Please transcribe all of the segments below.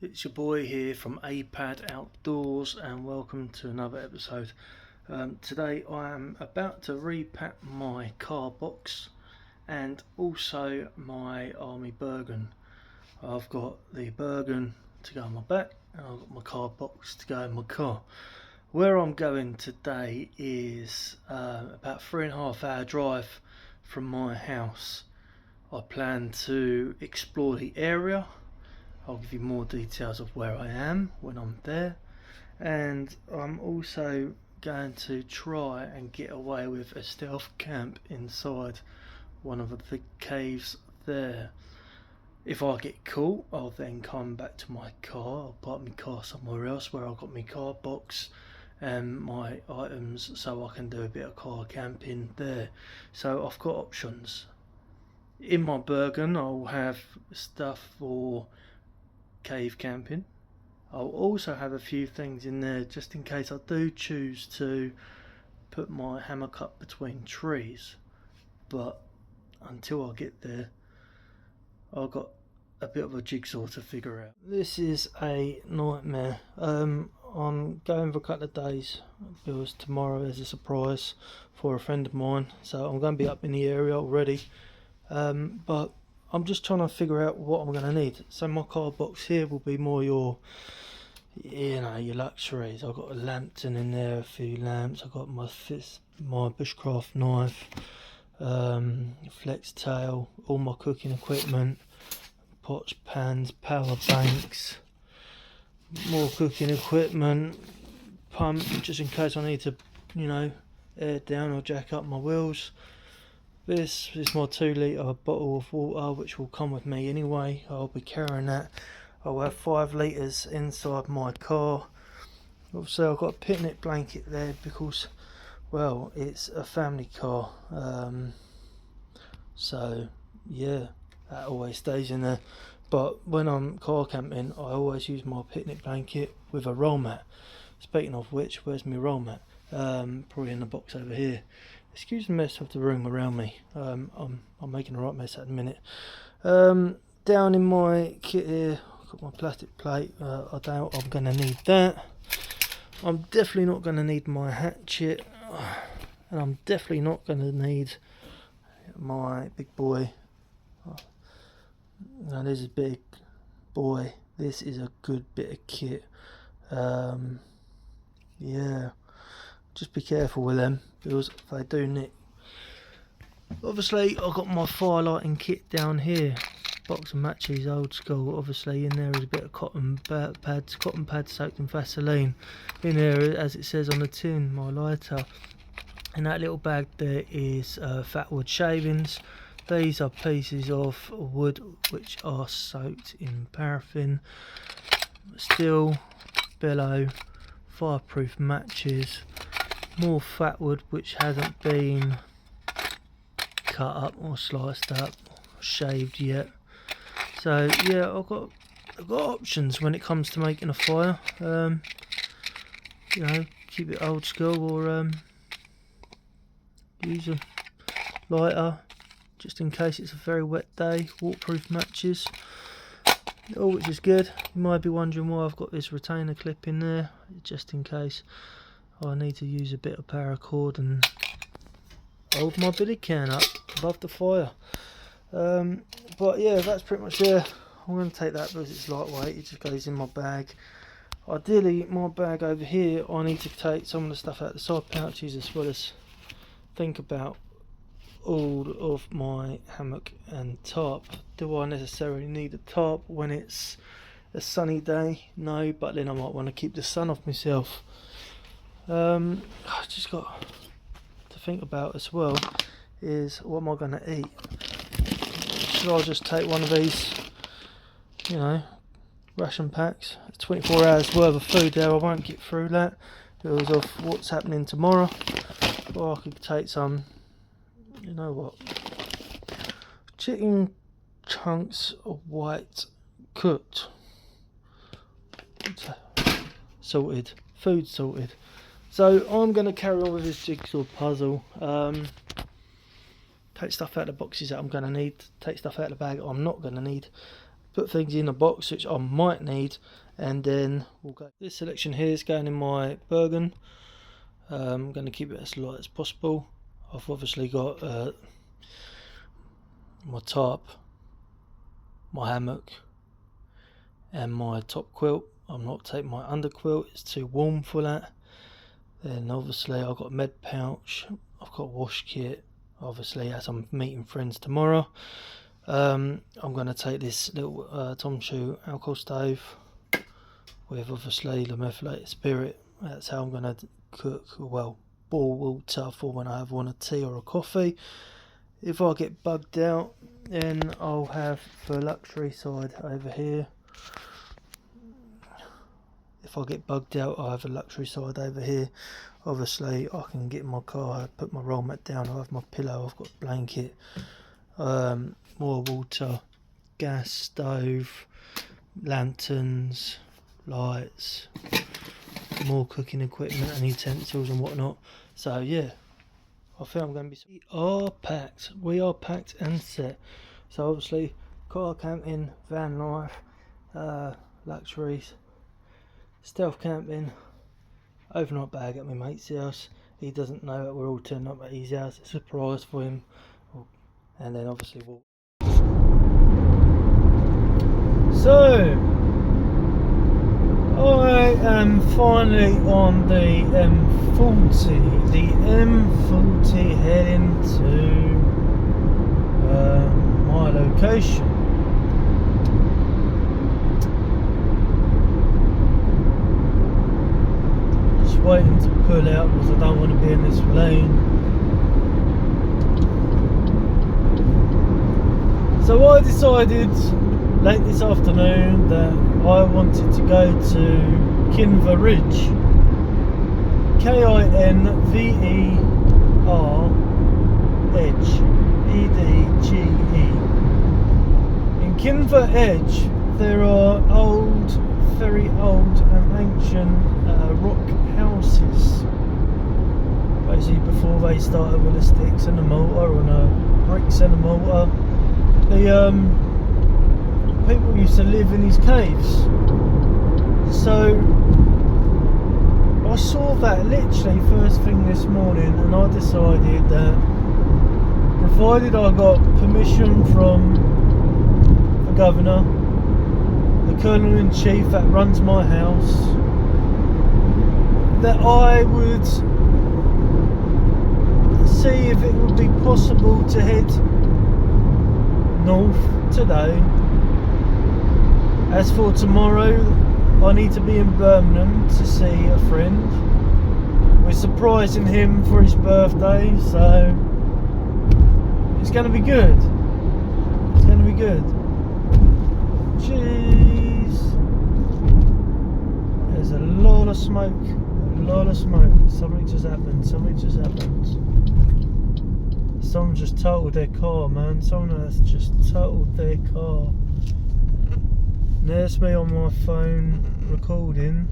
It's your boy here from APAD Outdoors and welcome to another episode. Today I am about to repack my car box and also my Army Bergen. I've got the Bergen to go on my back and I've got my car box to go in my car. Where I'm going today is about 3.5 hour drive from my house. I plan to explore the area. I'll give you more details of where I am when I'm there, and I'm also going to try and get away with a stealth camp inside one of the caves there. If I get caught, I'll then come back to my car. I'll park my car somewhere else where I've got my car box and my items, so I can do a bit of car camping there. So I've got options. In my Bergen I'll have stuff for cave camping. I'll also have a few things in there just in case I do choose to put my hammock up between trees, but until I get there I've got a bit of a jigsaw to figure out. This is a nightmare. I'm going for a couple of days because tomorrow is a surprise for a friend of mine, so I'm going to be up in the area already, but I'm just trying to figure out what I'm going to need. So my car box here will be more your luxuries. I've got a lantern in there, a few lamps. I've got my bushcraft knife, flex tail, all my cooking equipment, pots, pans, power banks, more cooking equipment, pump just in case I need to, air down or jack up my wheels. This is my 2 litre bottle of water, which will come with me anyway. I'll be carrying that. I'll have 5 litres inside my car. Also I've got a picnic blanket there because, well, it's a family car. So yeah, that always stays in there. But when I'm car camping, I always use my picnic blanket with a roll mat. Speaking of which, where's my roll mat? Probably in the box over here. Excuse the mess of the room around me. I'm making a right mess at the minute. Down in my kit here, I've got my plastic plate. I doubt I'm going to need that. I'm definitely not going to need my hatchet, and I'm definitely not going to need my big boy. Now this is a big boy. This is a good bit of kit. Yeah, just be careful with them because they do nick. Obviously I've got my fire lighting kit down here, box of matches, old school. Obviously in there is a bit of cotton pads soaked in Vaseline. In there, as it says on the tin, my lighter. In that little bag there is fat wood shavings. These are pieces of wood which are soaked in paraffin, steel, bellow, fireproof matches, more fat wood which hasn't been cut up or sliced up or shaved yet. So yeah, I've got options when it comes to making a fire. Keep it old school or use a lighter just in case it's a very wet day. Waterproof matches, which is good. You might be wondering why I've got this retainer clip in there, just in case I need to use a bit of paracord and hold my billy can up above the fire. But yeah, that's pretty much it. I'm going to take that because it's lightweight. It just goes in my bag. Ideally, my bag over here, I need to take some of the stuff out the side pouches as well as think about all of my hammock and tarp. Do I necessarily need a tarp when it's a sunny day? No, but then I might want to keep the sun off myself. I just got to think about as well is what am I going to eat? Should I just take one of these, ration packs? 24 hours worth of food there. I won't get through that because of what's happening tomorrow. Or I could take some, chicken chunks of white cooked, salted, food salted. So I'm going to carry on with this jigsaw puzzle. Take stuff out of the boxes that I'm going to need, take stuff out of the bag I'm not going to need, put things in a box which I might need, and then we'll go. This selection here is going in my Bergen. I'm going to keep it as light as possible. I've obviously got my tarp, my hammock and my top quilt. I'm not taking my under quilt, it's too warm for that. Then obviously I've got a med pouch, I've got a wash kit, obviously as I'm meeting friends tomorrow. I'm going to take this little Tom Shoe alcohol stove with obviously the methylated spirit. That's how I'm going to cook, well, boil water for when I have one a tea or a coffee. If I get bugged out, then I'll have the luxury side over here. If I get bugged out, I have a luxury side over here. Obviously I can get in my car, put my roll mat down, I have my pillow, I've got a blanket, more water, gas stove, lanterns, lights, more cooking equipment and utensils and whatnot. So yeah, I think I'm going to be... We are packed and set. So obviously car camping, van life, luxuries, stealth camping, overnight bag at my mate's house. He doesn't know that we're all turning up at his house, it's a surprise for him. And then obviously we'll... So I am finally on the M40. The M40 heading to my location. Just waiting to pull out because I don't want to be in this lane. So I decided late this afternoon that I wanted to go to Kinver Edge, Kinver Edge, EDGE. In Kinver Edge there are very old and ancient rock houses. Basically before they started with the sticks and the mortar and the bricks and the mortar, the people used to live in these caves. So I saw that literally first thing this morning, and I decided that provided I got permission from the governor, the colonel-in-chief that runs my house, that I would see if it would be possible to head north today. As for tomorrow, I need to be in Birmingham to see a friend. We're surprising him for his birthday, so it's going to be good. It's going to be good. Jeez. There's a lot of smoke. A lot of smoke. Something just happened. Something just happened. Someone just totaled their car, man. Someone has just totaled their car. There's me on my phone recording.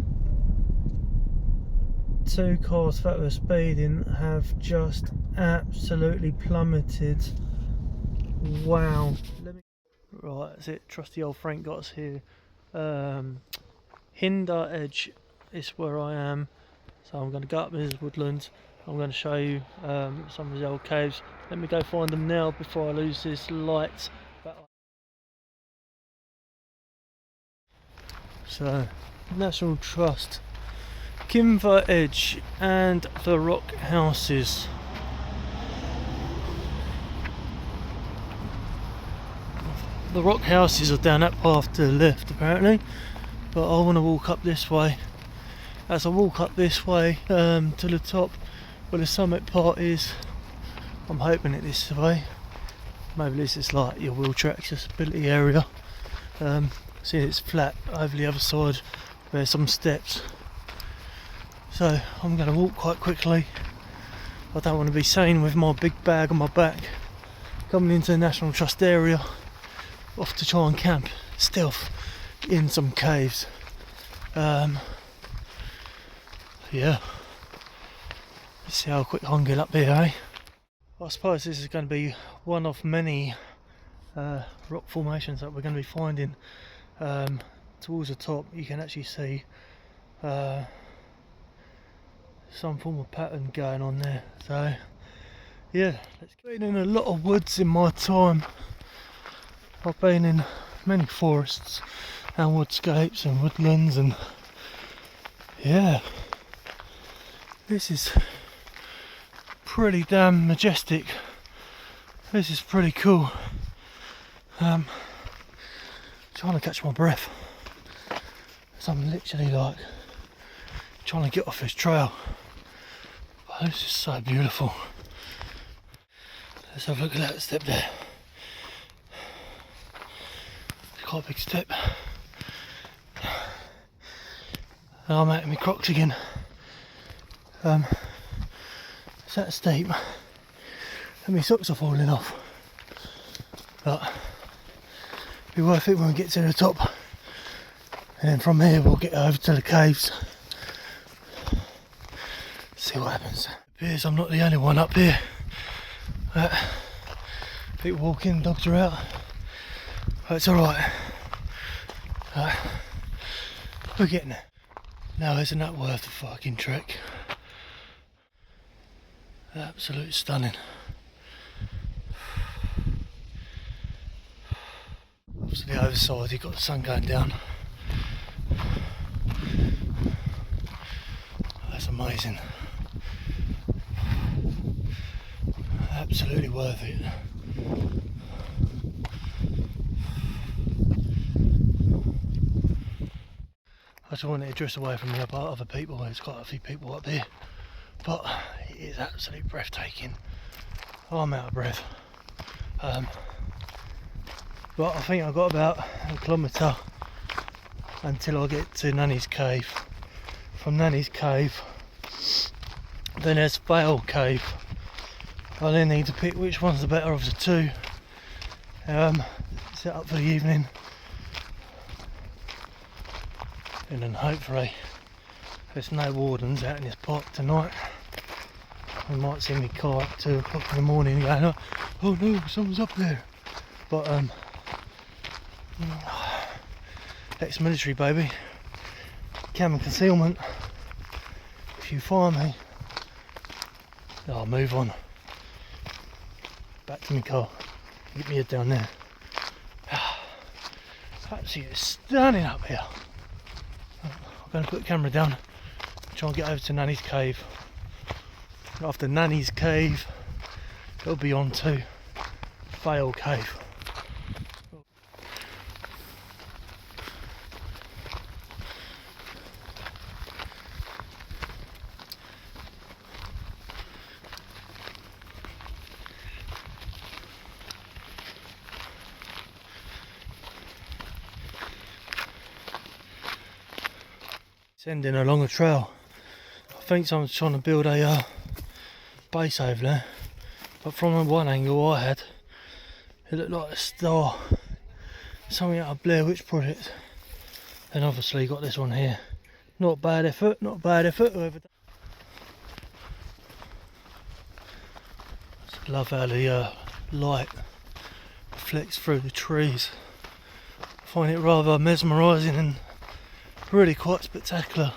Two cars that were speeding have just absolutely plummeted. Wow. Right, that's it. Trusty old Frank got us here. Kinver Edge is where I am. So I'm going to go up these woodlands. I'm going to show you some of the old caves. Let me go find them now before I lose this light. So, National Trust, Kinver Edge and the rock houses. The rock houses are down that path to the left apparently, but I want to walk up this way. As I walk up this way to the top where the summit part is, I'm hoping it this way. Maybe this is like your wheelchair accessibility area. See, it's flat over the other side where there's some steps. So I'm going to walk quite quickly. I don't want to be seen with my big bag on my back coming into the National Trust area, off to try and camp stealth in some caves. Yeah, let's see how quick I can get up here, eh? I suppose this is going to be one of many rock formations that we're going to be finding towards the top. You can actually see some form of pattern going on there. So yeah, it's been in a lot of woods in my time. I've been in many forests and woodscapes and woodlands, and yeah, this is pretty damn majestic. This is pretty cool. Trying to catch my breath, so I'm literally like trying to get off this trail. But this is so beautiful. Let's have a look at that step there. It's quite a big step. And I'm out in my Crocs again. It's that steep and my socks are falling off, but it'll be worth it when we get to the top, and then from here we'll get over to the caves, see what happens. It appears I'm not the only one up here. People walking, dogs are out, but it's alright. We're getting there. Now isn't that worth the fucking trek? Absolutely stunning. Obviously the other side you've got the sun going down. That's amazing. Absolutely worth it. I just wanted to drift away from the other people. There's quite a few people up here, but it is absolutely breathtaking. I'm out of breath. But I think I've got about a kilometre until I get to Nanny's Cave. From Nanny's Cave, then there's Vale Cave. I then need to pick which one's the better of the two. Set up for the evening, and then hopefully there's no wardens out in this park tonight. I might see me car at 2 o'clock in the morning going, oh no, someone's up there. But ex-military baby, cam and concealment. If you find me, I'll move on. Back to my car. Get me head down there. Absolutely stunning up here. I'm going to put the camera down, try and get over to Nanny's Cave. After Nanny's Cave, it'll be on to Vale Cave. Sending along a trail. I think someone's trying to build a base over there, but from one angle I had, it looked like a star, something out of Blair Witch Project. And obviously got this one here. Not bad effort, not bad effort. Whoever. Just love how the light reflects through the trees. I find it rather mesmerising and really quite spectacular.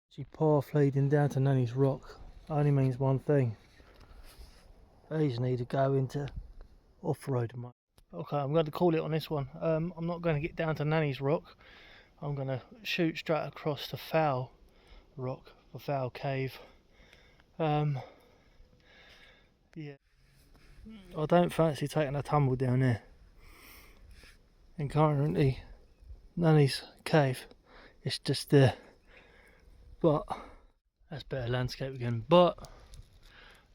Actually, path leading down to Nanny's Rock only means one thing. These need to go into off-road mode. Okay, I'm going to call it on this one. I'm not going to get down to Nanny's Rock. I'm going to shoot straight across to Foul Rock for Foul Cave. Yeah, I don't fancy taking a tumble down there. And currently, Nanny's Cave is just there. But that's better landscape again. But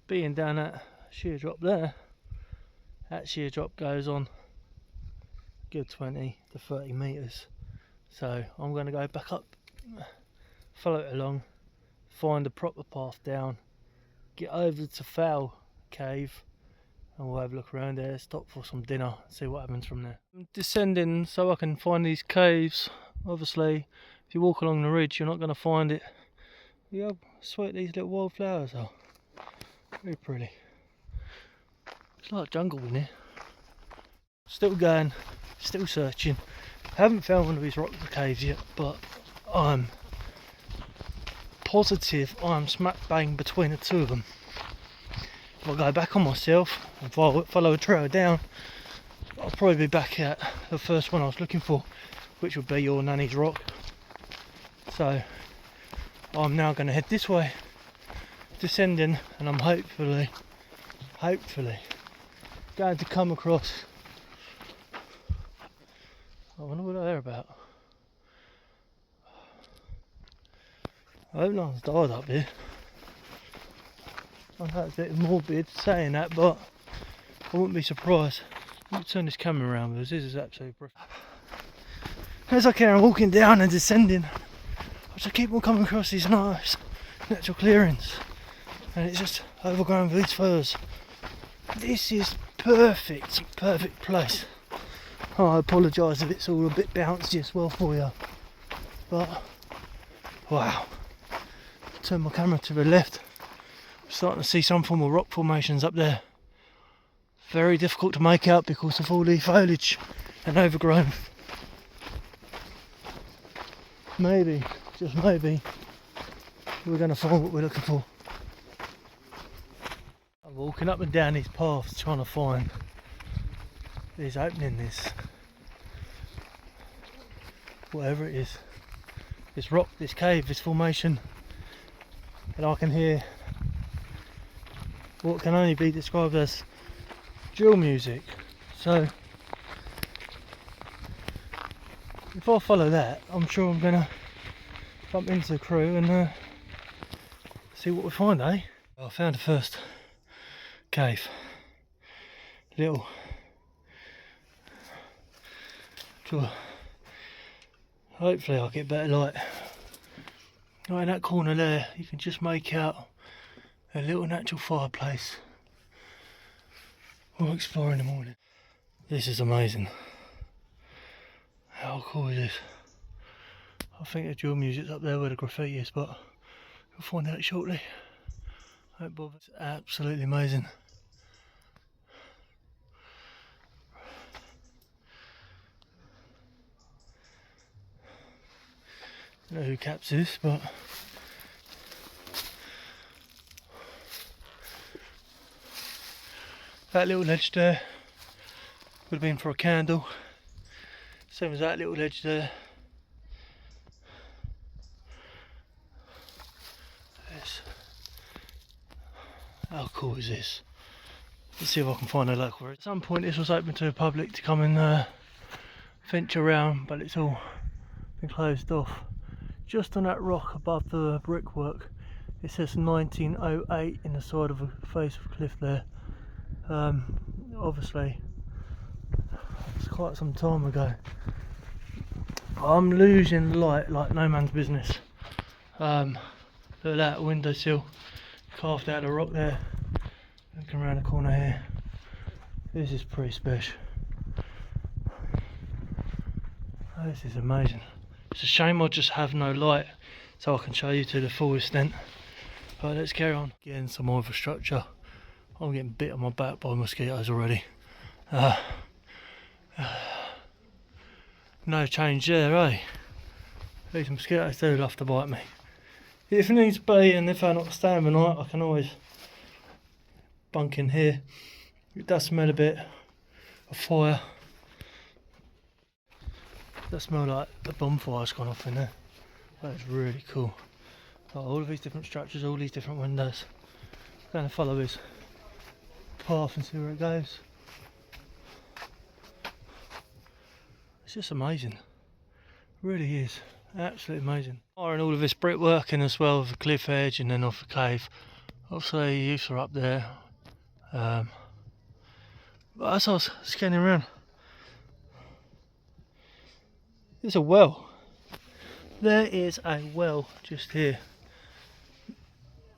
being down that sheer drop there, that sheer drop goes on a good 20 to 30 metres. So I'm going to go back up, follow it along, find a proper path down, get over to Foul Cave, and we'll have a look around there, stop for some dinner, see what happens from there. I'm descending so I can find these caves. Obviously if you walk along the ridge you're not going to find it Yeah, how sweet these little wildflowers are. Very pretty. It's like jungle in here. Still going, still searching. Haven't found one of these rock caves yet, but I'm positive I'm smack bang between the two of them. If I go back on myself and follow a trail down, I'll probably be back at the first one I was looking for, which would be your nanny's rock. So I'm now going to head this way, descending, and I'm hopefully going to come across. I wonder what they're about. I hope no one's died up here. I know it's a bit morbid saying that, but I wouldn't be surprised. Let me turn this camera around because this is absolutely brilliant. As I carry on walking down and descending, I just keep on coming across these nice natural clearings, and it's just overgrown with these firs. This is perfect place. Oh, I apologise if it's all a bit bouncy as well for you, but wow. Turn my camera to the left. I'm starting to see some form of rock formations up there. Very difficult to make out because of all the foliage and overgrowth. Maybe, just maybe, we're going to find what we're looking for. I'm walking up and down these paths trying to find these openings, whatever it is, this rock, this cave, this formation, and I can hear what can only be described as drill music. So if I follow that, I'm sure I'm gonna bump into the crew and see what we find, eh? I found the first cave. Little sure. Hopefully I'll get better light. Right in that corner there, you can just make out a little natural fireplace. We'll explore in the morning. This is amazing. How cool is this? I think the drill music's up there where the graffiti is, but we'll find out shortly. Don't bother. It's absolutely amazing. I don't know who caps this, but that little ledge there would have been for a candle. Same as that little ledge there. How cool is this? Let's see if I can find a local. At some point this was open to the public to come and venture around, but it's all been closed off. Just on that rock above the brickwork, it says 1908 in the side of the face of the cliff there. Obviously it's quite some time ago. I'm losing light like no man's business. Look at that windowsill carved out of the rock there. Looking around the corner here. This is pretty special. This is amazing. It's a shame I just have no light so I can show you to the full extent. But let's carry on. Getting some more infrastructure. I'm getting bit on my back by mosquitoes already. No change there, eh? These mosquitoes do love to bite me. If it needs to be, and if I'm not staying the night, I can always bunk in here. It does smell a bit of fire. It does smell like the bonfire's gone off in there. That is really cool. Like all of these different structures, all these different windows. I'm going to follow this path and see where it goes. It's just amazing. It really is. Absolutely amazing. And all of this brickwork and as well as the cliff edge and then off the cave. Obviously youths are up there. But as I was scanning around, there's a well. There is a well just here.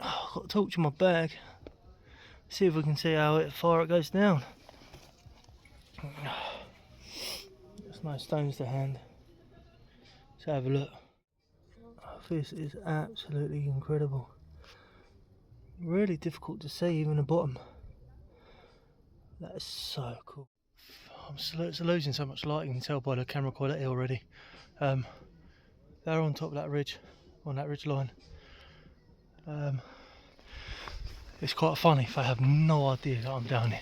Oh, I've got a torch in my bag. See if we can see how far it goes down. There's no stones to hand. Let's have a look. This is absolutely incredible. Really difficult to see even the bottom. That is so cool. I'm losing so much light, you can tell by the camera quality already. They're on top of that ridge, on that ridge line. It's quite funny if I have no idea that I'm down here.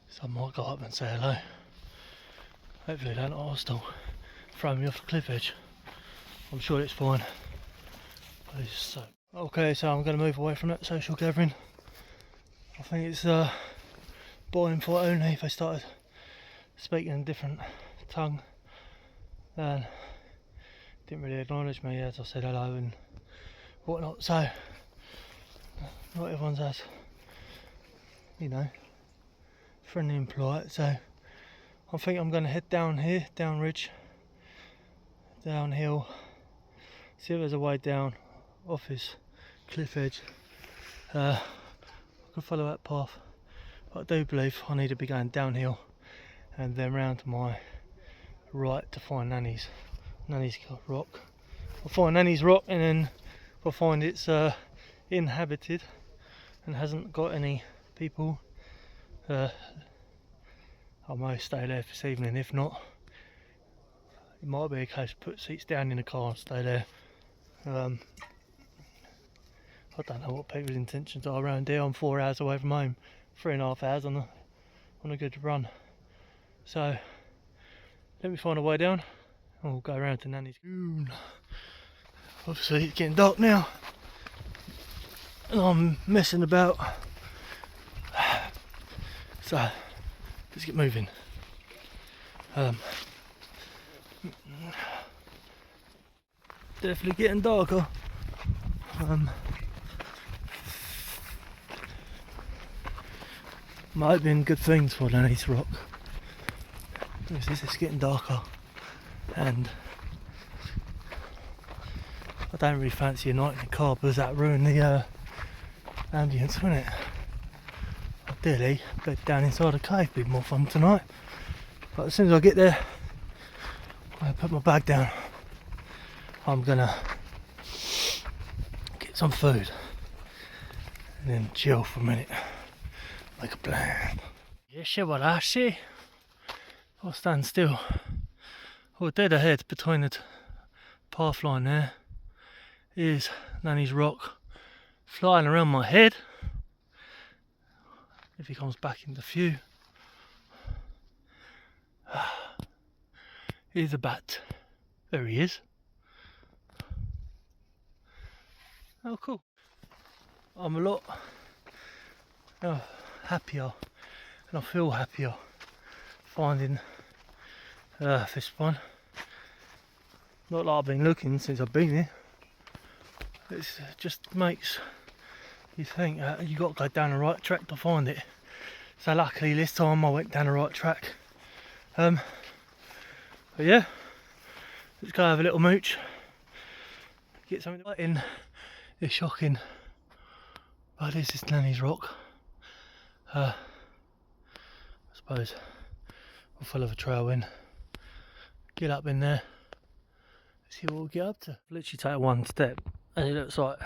So I might go up and say hello. Hopefully they're not hostile. Throw me off the cliff edge. I'm sure it's fine. But it's so... Okay, so I'm going to move away from that social gathering. I think it's boring for only if they started speaking in a different tongue. And didn't really acknowledge me as I said hello and whatnot. So not everyone's as, you know, friendly and polite. So I think I'm going to head down here, down ridge, downhill, see if there's a way down off this cliff edge. I could follow that path, but I do believe I need to be going downhill and then round to my right to find Nanny's rock. I'll find Nanny's rock, and then I'll find it's inhabited and hasn't got any people. I might stay there this evening. If not, it might be a case of put seats down in the car and stay there. I don't know what people's intentions are around here. I'm 4 hours away from home, 3.5 hours on a good run. So let me find a way down and we'll go around to Nanny's. Obviously it's getting dark now and I'm messing about. So let's get moving. Definitely getting darker. Might have been good things for Nanny's rock. It's getting darker and I don't really fancy a night in the car because that ruined the ambience, wouldn't it? Ideally, bed down inside a cave would be more fun tonight. But as soon as I get there, I put my bag down. I'm gonna get some food and then chill for a minute, make a plan. Yeshe I'll stand still. Oh, dead ahead between the path line there is Nanny's rock flying around my head. If he comes back into view, here's a bat. There he is. Oh, cool. I'm a lot happier, and I feel happier finding this one. Not like I've been looking since I've been here. It just makes you think you got to go down the right track to find it. So luckily this time I went down the right track. But yeah, let's go have a little mooch. Get something in. It's shocking. But this is Nanny's rock. I suppose we'll follow the trail in. Get up in there. See what we'll get up to. Literally take one step and it looks like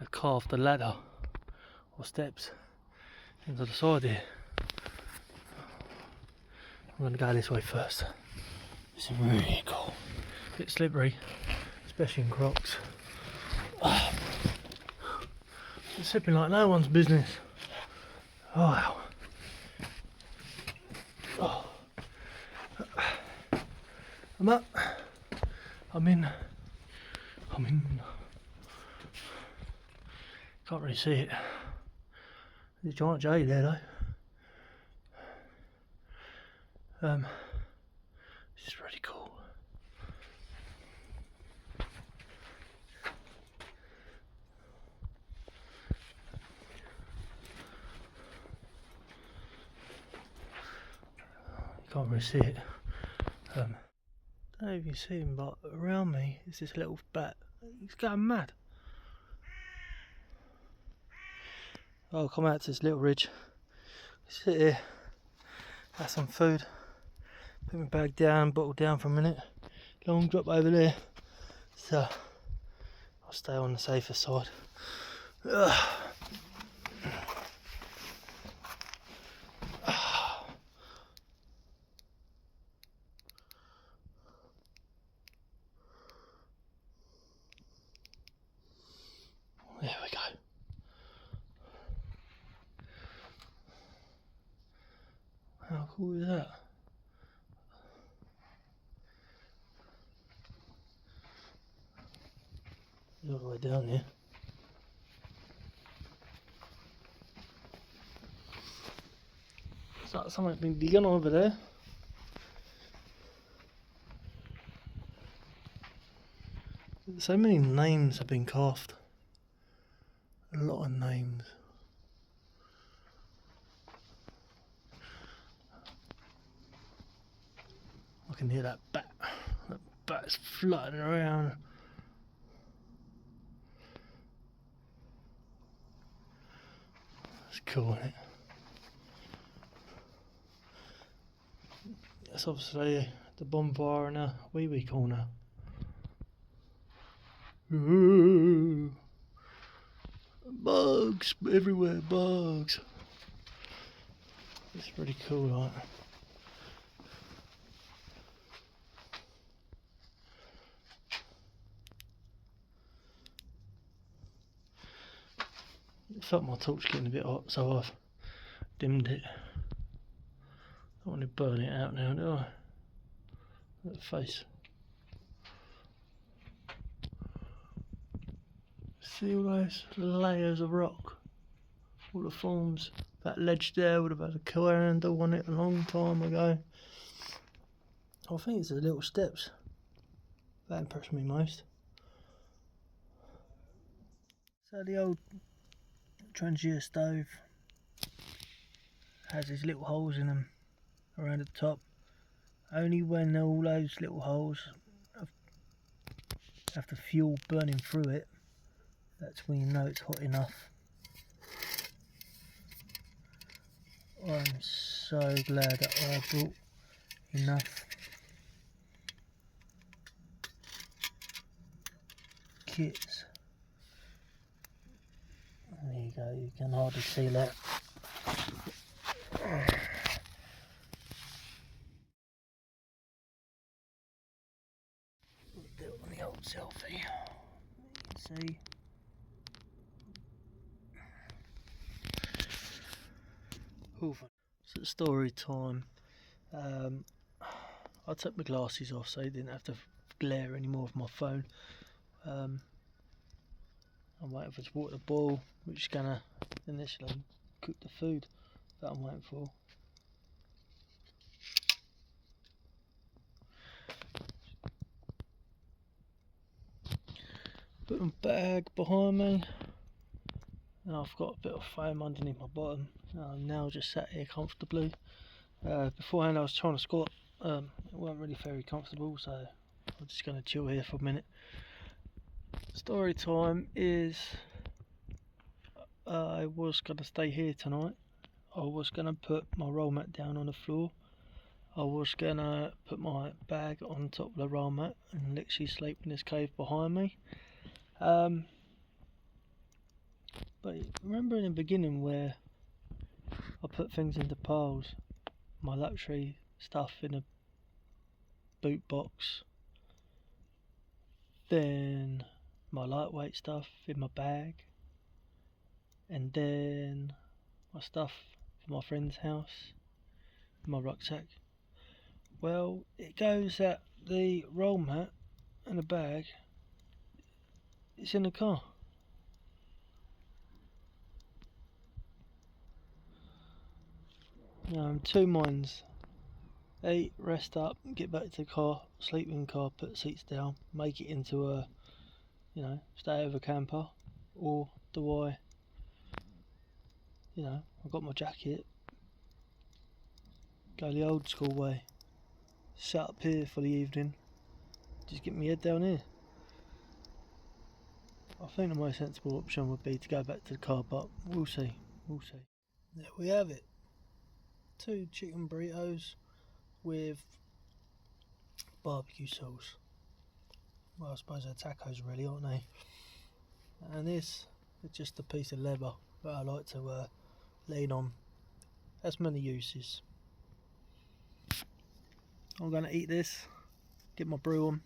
I carved a ladder or steps into the side here. I'm going to go this way first. It's really cool. A bit slippery, especially in Crocs. It's slipping like no one's business. Oh wow. Oh. I'm up. I'm in. Can't really see it. There's a giant J there though. This is really cool. You can't really see it. I don't know if you can see him, but around me is this little bat. He's going mad. I'll come out to this little ridge, sit here, have some food, put my bag down, bottle down for a minute, long drop over there, so I'll stay on the safer side. Ugh. There we go. How cool is that? All the way down here. It's like something's been digging over there. So many names have been carved. A lot of names. I can hear that bat. That bat's flying around. It's cool, isn't it? That's obviously the bonfire in a wee corner. Ooh. Bugs everywhere, bugs. It's pretty cool, right? I felt my torch getting a bit hot, so I've dimmed it. I don't want to burn it out now, do I? That face. See all those layers of rock? All the forms. That ledge there would have had a candle on it a long time ago. I think it's the little steps that impressed me most. So the old Trangia stove has these little holes in them around the top. Only when all those little holes have the fuel burning through it, that's when you know it's hot enough. I'm so glad that I brought enough kits. There you go, you can hardly see that. We'll do it on the old selfie. You can see. So it's story time. I took my glasses off so I didn't have to glare anymore with my phone. I'm waiting for this water to boil, which is gonna initially cook the food that I'm waiting for. Put my bag behind me. Now I've got a bit of foam underneath my bottom. I'm now just sat here comfortably. Beforehand I was trying to squat. It wasn't really very comfortable, so I'm just going to chill here for a minute. Story time is I was going to stay here tonight. I was going to put my roll mat down on the floor. I was going to put my bag on top of the roll mat and literally sleep in this cave behind me. But remember in the beginning where I put things into piles, my luxury stuff in a boot box, then my lightweight stuff in my bag, and then my stuff for my friend's house in my rucksack. Well, it goes that the roll mat and the bag is in the car. Now I'm two minds. A, rest up, get back to the car, sleep in the car, put the seats down, make it into a, stay over camper, or do I, I've got my jacket, go the old school way, sit up here for the evening, just get my head down here. I think the most sensible option would be to go back to the car, but we'll see. There we have it. 2 chicken burritos with barbecue sauce. well, I suppose they're tacos really, aren't they? And this is just a piece of leather that I like to lean on. Has many uses. I'm going to eat this, get my brew on,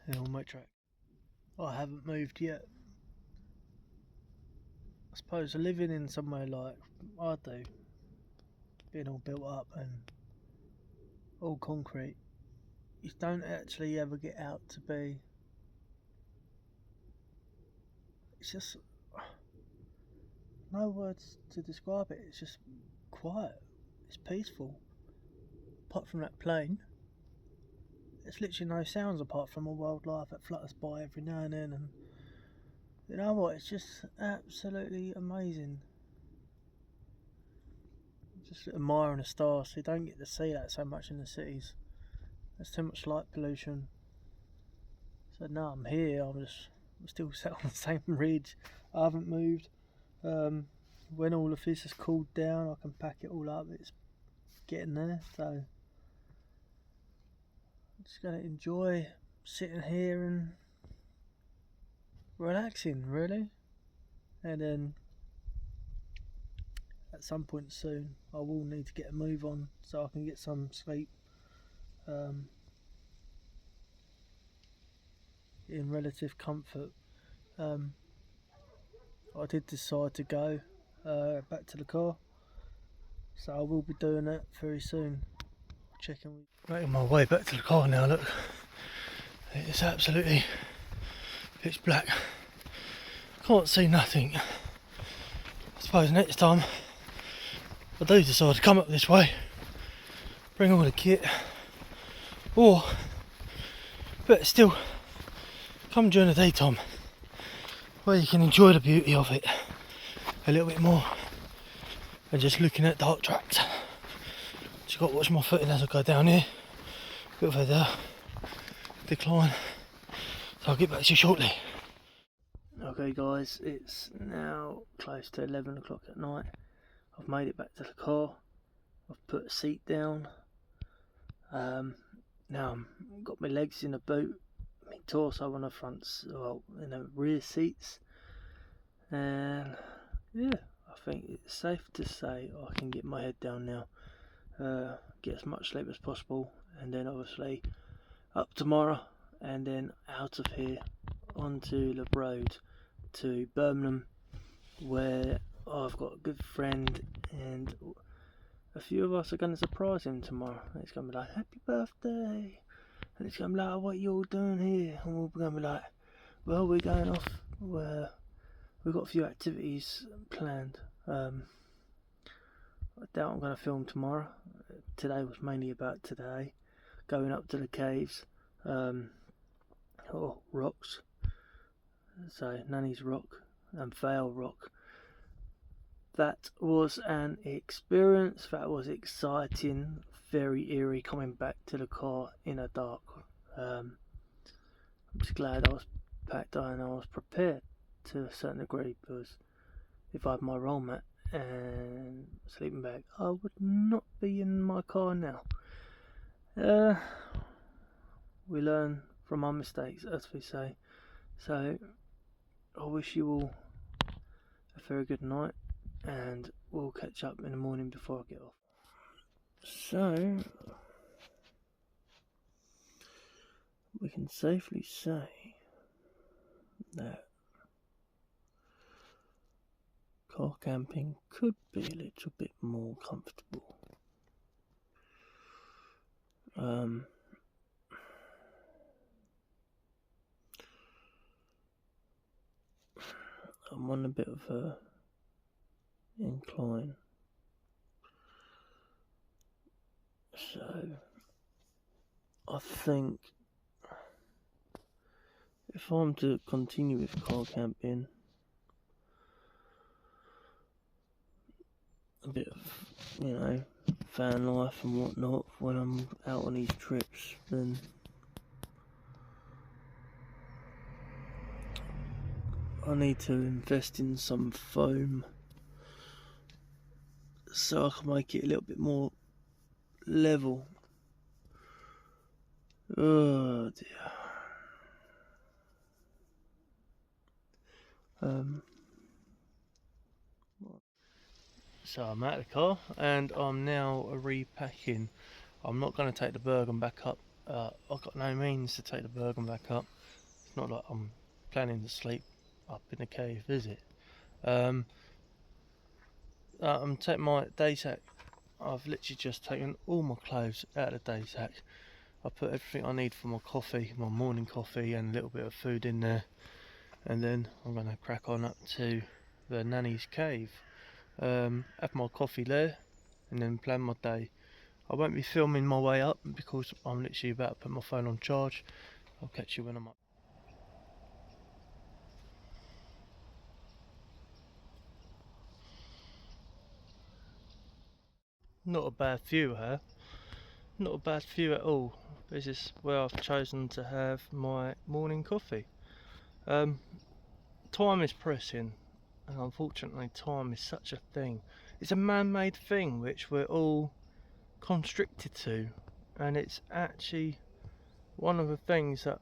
and we'll make track. I haven't moved yet. I suppose living in somewhere like I do, being all built up and all concrete, you don't actually ever get out to be. It's just no words to describe it. It's just quiet. It's peaceful. Apart from that plane, there's literally no sounds apart from a wildlife that flutters by every now and then. And you know what? It's just absolutely amazing. Just admiring the stars. So you don't get to see that so much in the cities. There's too much light pollution. So now I'm here. I'm still sat on the same ridge. I haven't moved. When all of this has cooled down, I can pack it all up. It's getting there, so I'm just going to enjoy sitting here and relaxing, really. And then at some point soon, I will need to get a move on so I can get some sleep in relative comfort. I did decide to go back to the car, so I will be doing that very soon. Checking. Making my way back to the car now. Look, it's absolutely pitch black. Can't see nothing. I suppose next time I do decide to come up this way, bring all the kit, or but still come during the daytime where you can enjoy the beauty of it a little bit more than just looking at dark tracks. Just got to watch my footing as I go down here. Bit of a decline, so I'll get back to you shortly. Okay guys, it's now close to 11 o'clock at night. I've made it back to the car. I've put a seat down. Now I've got my legs in the boot, my torso on the front, well, in the rear seats, and yeah, I think it's safe to say I can get my head down now, get as much sleep as possible, and then obviously up tomorrow, and then out of here onto the road to Birmingham, where I've got a good friend and a few of us are going to surprise him tomorrow. It's going to be like, happy birthday, and it's going to be like, what are you all doing here? And we're going to be like, well, we're going off, we've got a few activities planned. I doubt I'm going to film tomorrow. Today was mainly about today, going up to the caves, or rocks, so Nanny's Rock and Vale Rock. That was an experience, that was exciting, very eerie coming back to the car in the dark. I'm just glad I was packed and I was prepared to a certain degree, because if I had my roll mat and sleeping bag, I would not be in my car now. We learn from our mistakes, as we say. So I wish you all a very good night, and we'll catch up in the morning before I get off. So we can safely say that car camping could be a little bit more comfortable. I'm on a bit of a incline, so I think if I'm to continue with car camping, a bit of, van life and whatnot when I'm out on these trips, then I need to invest in some foam so I can make it a little bit more level. Oh dear. So I'm out of the car and I'm now repacking. I'm not going to take the Bergen back up. I've got no means to take the Bergen back up. It's not like I'm planning to sleep up in the cave, is it? I'm taking my day sack. I've literally just taken all my clothes out of the day sack. I put everything I need for my coffee, my morning coffee, and a little bit of food in there. And then I'm going to crack on up to the nanny's cave. Have my coffee there and then plan my day. I won't be filming my way up because I'm literally about to put my phone on charge. I'll catch you when I'm up. Not a bad view, huh? Not a bad view at all. This is where I've chosen to have my morning coffee. Time is pressing, and unfortunately time is such a thing. It's a man-made thing which we're all constricted to, and it's actually one of the things that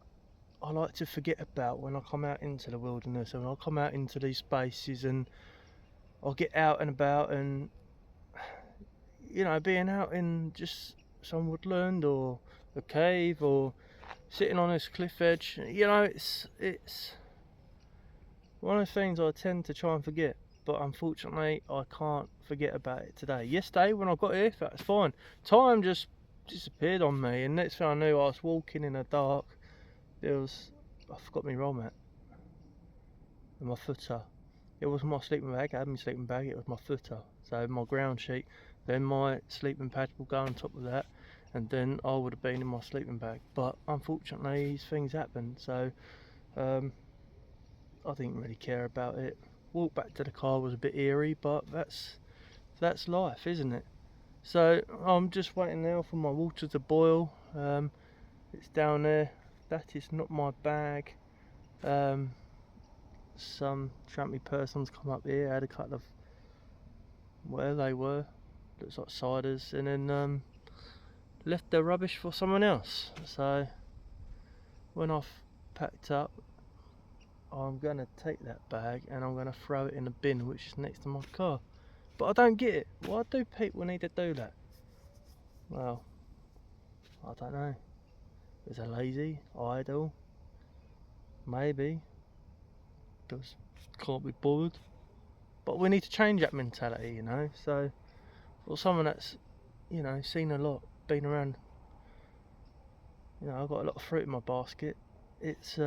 I like to forget about when I come out into the wilderness and I come out into these spaces and I'll get out and about, and you know, being out in just some woodland or a cave or sitting on this cliff edge, you know, it's one of the things I tend to try and forget, but unfortunately I can't forget about it today. Yesterday when I got here, that was fine. Time just disappeared on me, and next thing I knew I was walking in the dark. There was, I forgot my roll mat and my footer. It was my sleeping bag. I had my sleeping bag. It was my footer. So my ground sheet, then my sleeping pad will go on top of that, and then I would have been in my sleeping bag. But unfortunately, these things happen. So I didn't really care about it. Walk back to the car was a bit eerie, but that's life, isn't it? So I'm just waiting now for my water to boil. It's down there. That is not my bag. Some trampy person's come up here, had a couple of where they were, looks like ciders, and then left their rubbish for someone else. So when I've packed up, I'm going to take that bag and I'm going to throw it in the bin which is next to my car. But I don't get it. Why do people need to do that? Well, I don't know. Is they lazy, idle? Maybe. Because can't be bothered. But we need to change that mentality, you know. So for someone that's, you know, seen a lot, been around, you know, I've got a lot of fruit in my basket. It's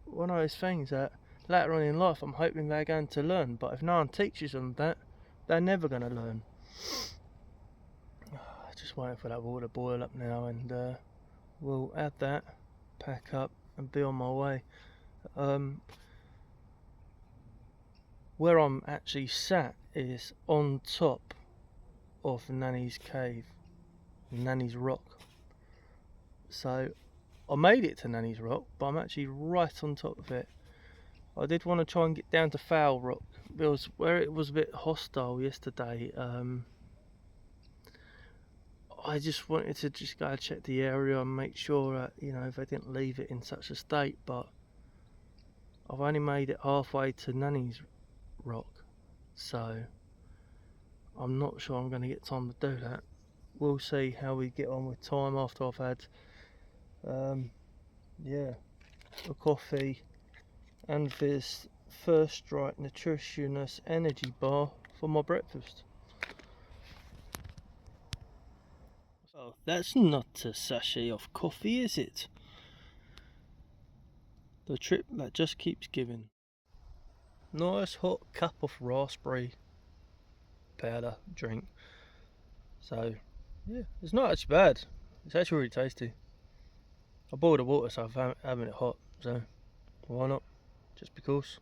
one of those things that later on in life I'm hoping they're going to learn, but if no one teaches them that, they're never going to learn. Just waiting for that water to boil up now, and we'll add that, pack up and be on my way. Where I'm actually sat is on top of Nanny's cave, Nanny's rock. So I made it to Nanny's rock, but I'm actually right on top of it. I did want to try and get down to Foul Rock, because where it was a bit hostile yesterday, I just wanted to just go check the area and make sure that, you know, they didn't leave it in such a state. But I've only made it halfway to Nanny's rock, so I'm not sure I'm going to get time to do that. We'll see how we get on with time after I've had yeah, a coffee and this First Strike nutritionist energy bar for my breakfast. Oh, that's not a sachet of coffee, is it? The trip that just keeps giving. Nice hot cup of raspberry powder drink. So yeah, it's not actually bad. It's actually really tasty. I boiled the water, so I'm having it hot, so why not? Just because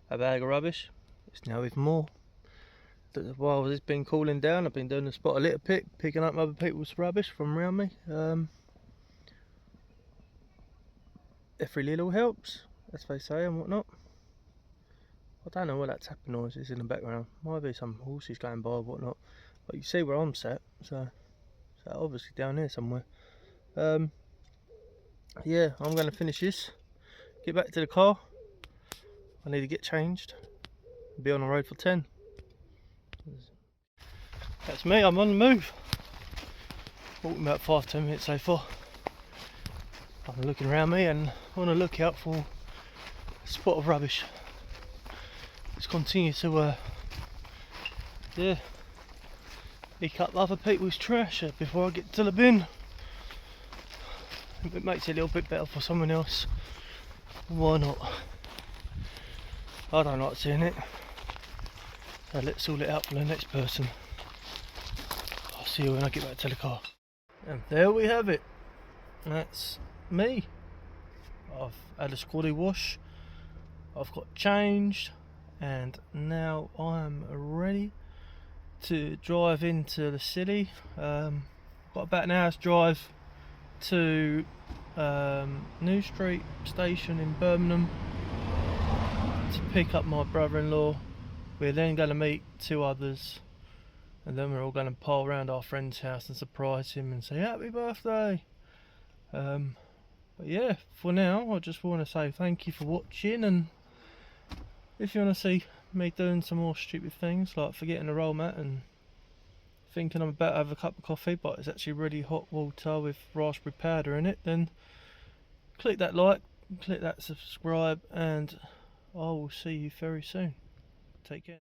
a bag of rubbish, it's now even more. While it's been cooling down, I've been doing a spot of litter pick, picking up other people's rubbish from around me. Every little helps, as they say, and whatnot. I don't know what that tapping noise is in the background. Might be some horses going by or whatnot. But you see where I'm sat, so obviously down here somewhere. Yeah, I'm going to finish this, get back to the car, I need to get changed. Be on the road for 10. That's me, I'm on the move. Walking about 5-10 minutes so far. I'm looking around me and on the lookout for a spot of rubbish. Just continue to pick up other people's trash before I get to the bin. If it makes it a little bit better for someone else, why not? I don't like seeing it, so let's sort it out for the next person. I'll see you when I get back to the car. And there we have it. That's me. I've had a squatty wash, I've got changed, and now I'm ready to drive into the city. Got about an hour's drive to New Street station in Birmingham to pick up my brother-in-law. We're then going to meet 2 others, and then we're all going to pile around our friend's house and surprise him and say happy birthday. But yeah, for now I just want to say thank you for watching, and if you want to see me doing some more stupid things like forgetting the roll mat and thinking I'm about to have a cup of coffee but it's actually really hot water with raspberry powder in it, then click that like, click that subscribe, and I will see you very soon. Take care.